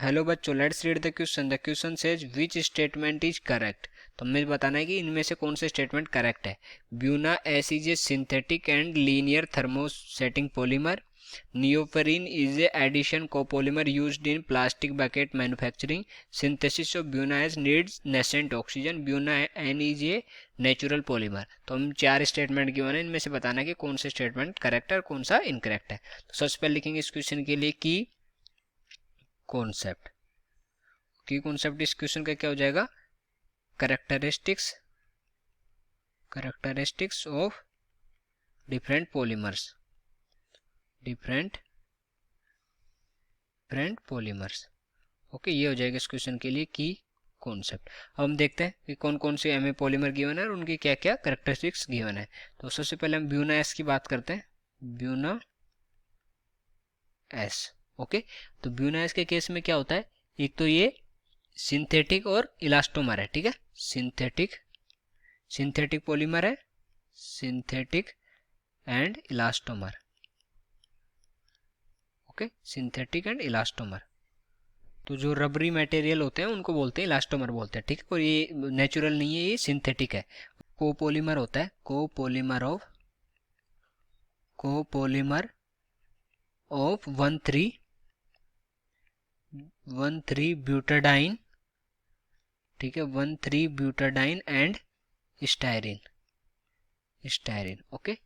Hello बच्चों, let's read the question. The question says which statement is correct. तो हमें बताना है कि इनमें से कौन से स्टेटमेंट करेक्ट है। Buna S is a synthetic and linear thermosetting polymer. Neoprene is a addition copolymer used in plastic bucket manufacturing. Synthesis of Buna S needs nascent oxygen. Buna N is a natural polymer. तो हम चार statement given है, इनमें से बताना है कि कौन से स्टेटमेंट करेक्ट है और कौन सा इनकरेक्ट है। तो सबसे पहले लिखेंगे इस क्वेश्चन के लिए की कॉन्सेप्ट। की कॉन्सेप्ट इस क्वेश्चन का क्या हो जाएगा, characteristics of different polymers, different polymers. Okay, ये हो जाएगा इस क्वेश्चन के लिए की कॉन्सेप्ट। अब हम देखते हैं कि कौन कौन से हमें पॉलीमर गिवन है और उनकी क्या क्या कैरेक्टरिस्टिक्स गिवन है। तो सबसे पहले हम ब्यूना एस की बात करते हैं। Buena S. ओके, तो ब्यूना एस के केस में क्या होता है, एक तो ये सिंथेटिक और इलास्टोमर है। ठीक है, सिंथेटिक पॉलीमर है, synthetic and elastomer. Okay, synthetic and elastomer. तो जो रबरी मटेरियल होते हैं उनको बोलते हैं इलास्टोमर बोलते हैं। ठीक है, और ये नेचुरल नहीं है, ये सिंथेटिक है। कोपोलीमर होता है, कोपोलीमर ऑफ 1,3 ब्यूटाडाइन। ठीक है, 1,3 butadiene and styrene. Okay,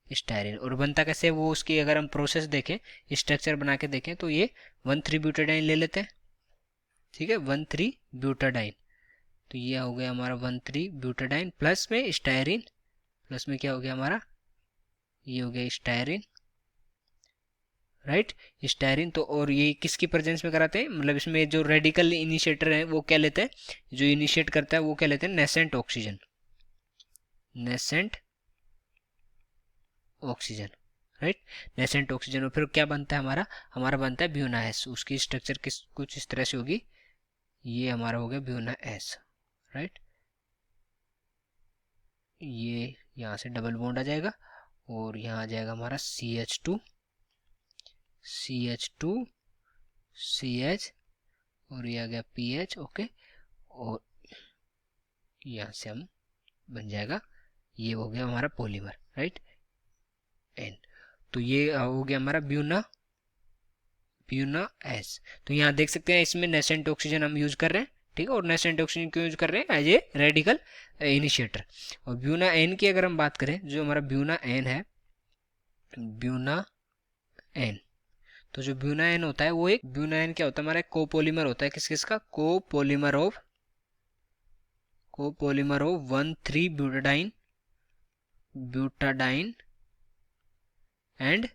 styrene. और बनता कैसे है वो, उसकी अगर हम प्रोसेस देखें, स्ट्रक्चर बना के देखें, तो ये 1,3 ब्यूटाडाइन ले लेते हैं। ठीक है, 1,3 ब्यूटाडाइन। तो ये हो गया हमारा 1,3 ब्यूटाडाइन प्लस में स्टायरिन, प्लस में क्या हो गया हमारा, ये हो गया स्टायरिन। Right, styrene. तो और ये किसकी प्रेजेंस में कराते हैं, मतलब इसमें जो रेडिकल इनिशिएटर है वो क्या लेते हैं, जो इनिशिएट करता है वो क्या लेते हैं, nascent oxygen, nascent oxygen. Right, nascent oxygen. और फिर क्या बनता है हमारा बनता है ब्यूना एस। उसकी स्ट्रक्चर कुछ इस तरह से होगी, ये हमारा हो गया ब्यूना एस। राइट, ये यहाँ से डबल बॉन्ड आ जाएगा और यहाँ आ जाएगा हमारा CH2 CH और ये आ गया PH। ओके, और यहाँ से हम बन जाएगा, ये हो गया हमारा पॉलीमर। Right, N. तो ये हो गया हमारा ब्यूना एस। तो यहाँ देख सकते हैं इसमें नेसेंट ऑक्सीजन हम यूज कर रहे हैं। ठीक है, और नेसेंट ऑक्सीजन क्यों यूज कर रहे हैं, एज ए रेडिकल इनिशिएटर। और ब्यूना एन की अगर हम बात करें, जो हमारा ब्यूना एन है, ब्यूना एन, तो जो ब्यूना एन होता है वो एक ब्यूना एन क्या होता है हमारा, कोपोलीमर होता है। किस किस का, copolymer of 1,3 butadiene and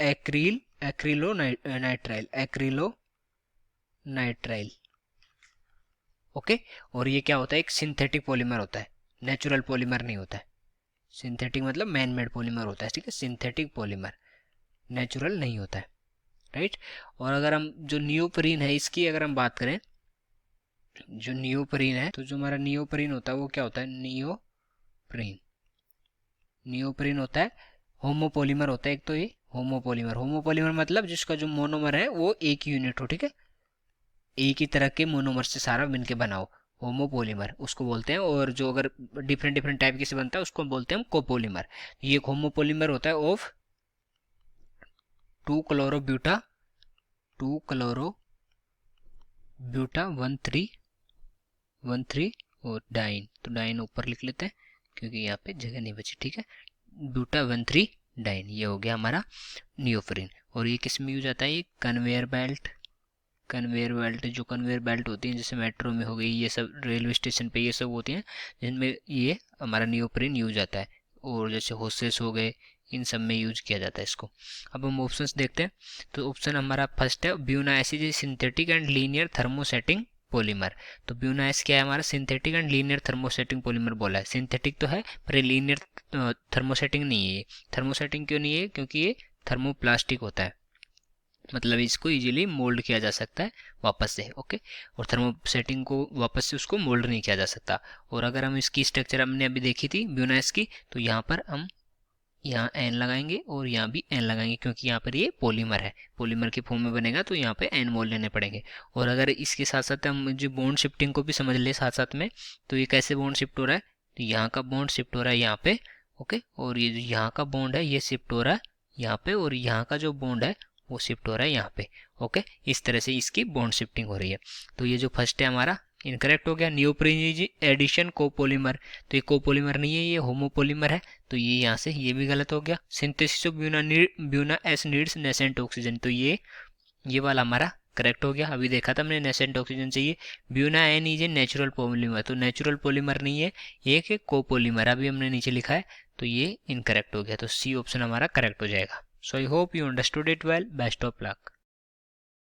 acrylonitrile. Okay, और ये क्या होता है, एक सिंथेटिक पॉलीमर होता है, नेचुरल पॉलीमर नहीं होता है। सिंथेटिक मतलब मैन मेड पॉलीमर होता है। ठीक है, सिंथेटिक पॉलीमर, नेचुरल नहीं होता है। राइट, और अगर हम जो नियोप्रीन है इसकी अगर हम बात करें, जो नियोप्रीन है, तो जो हमारा नियोप्रीन होता है वो क्या होता है, नियोप्रीन होता है होमोपोलीमर होता है। एक तो ये होमोपोलीमर मतलब जिसका जो मोनोमर है वो एक यूनिट हो। ठीक है, एक ही तरह के मोनोमर से सारा मिलके बना हो, होमोपोलीमर उसको बोलते हैं। और जो अगर डिफरेंट टाइप के से बनता है उसको बोलते हैं हम कोपोलीमर। ये एक होमोपोलीमर होता है ऑफ 2 क्लोरोब्यूटा 1,3 और डाइन। तो डाइन ऊपर लिख लेते हैं क्योंकि यहाँ पे जगह नहीं बची। ठीक है, ब्यूटा 1,3 डाइन, ये हो गया हमारा नियोप्रीन। और ये किस में यूज आता है, ये कन्वेयर बेल्ट जो कन्वेयर बेल्ट होती हैं, जैसे मेट्रो में हो गई, ये सब रेलवे स्टेशन पे ये सब होती हैं जिनमें ये हमारा नियोप्रीन यूज आता है। और जैसे होसेस हो गए, इन सब में यूज किया जाता है इसको। अब हम ऑप्शंस देखते हैं। तो ऑप्शन हमारा फर्स्ट है, Buna S is synthetic and linear thermosetting polymer. तो ब्यूना एस क्या है हमारा, synthetic and linear thermosetting polymer बोला है। सिंथेटिक तो है पर लीनियर थर्मोसेटिंग नहीं है। ये थर्मोसेटिंग क्यों नहीं है, क्योंकि ये थर्मोप्लास्टिक होता है, मतलब इसको इजीली मोल्ड किया जा सकता है वापस से। ओके, और थर्मोसेटिंग को वापस से उसको मोल्ड नहीं किया जा सकता। और अगर हम इसकी स्ट्रक्चर हमने अभी देखी थी ब्यूना एस की, तो यहाँ पर हम यहाँ एन लगाएंगे और यहाँ भी एन लगाएंगे, क्योंकि यहाँ पर ये पॉलीमर है, पॉलीमर के फॉर्म में बनेगा, तो यहाँ पे एन मोल लेने पड़ेंगे। और अगर इसके साथ साथ हम जो बॉन्ड शिफ्टिंग को भी समझ ले साथ साथ में, तो ये कैसे बॉन्ड शिफ्ट हो रहा है, तो यहाँ का बॉन्ड शिफ्ट हो रहा है यहाँ पे, ओके, और ये जो यहाँ का बॉन्ड है ये शिफ्ट हो रहा है यहाँ पे, और यहाँ का जो बॉन्ड है वो शिफ्ट हो रहा है यहाँ पे, ओके। इस तरह से इसकी बॉन्ड शिफ्टिंग हो रही है। तो ये जो फर्स्ट है हमारा इनकरेक्ट हो गया। नियोप्रीन एडिशन कोपोलीमर, तो ये कोपोलीमर नहीं है, ये होमोपोलीमर है, तो ये यहाँ से ये भी गलत हो गया। Synthesis of Buna S needs nascent oxygen, तो ये वाला हमारा करेक्ट हो गया। अभी देखा था हमने नेसेंट ऑक्सीजन चाहिए। Buna N is a natural polymer, तो नेचुरल पॉलीमर नहीं है, एक है कोपोलीमर, अभी हमने नीचे लिखा है, तो ये इनकरेक्ट हो गया। तो सी ऑप्शन हमारा करेक्ट हो जाएगा। So I hope you understood it well. Best of luck.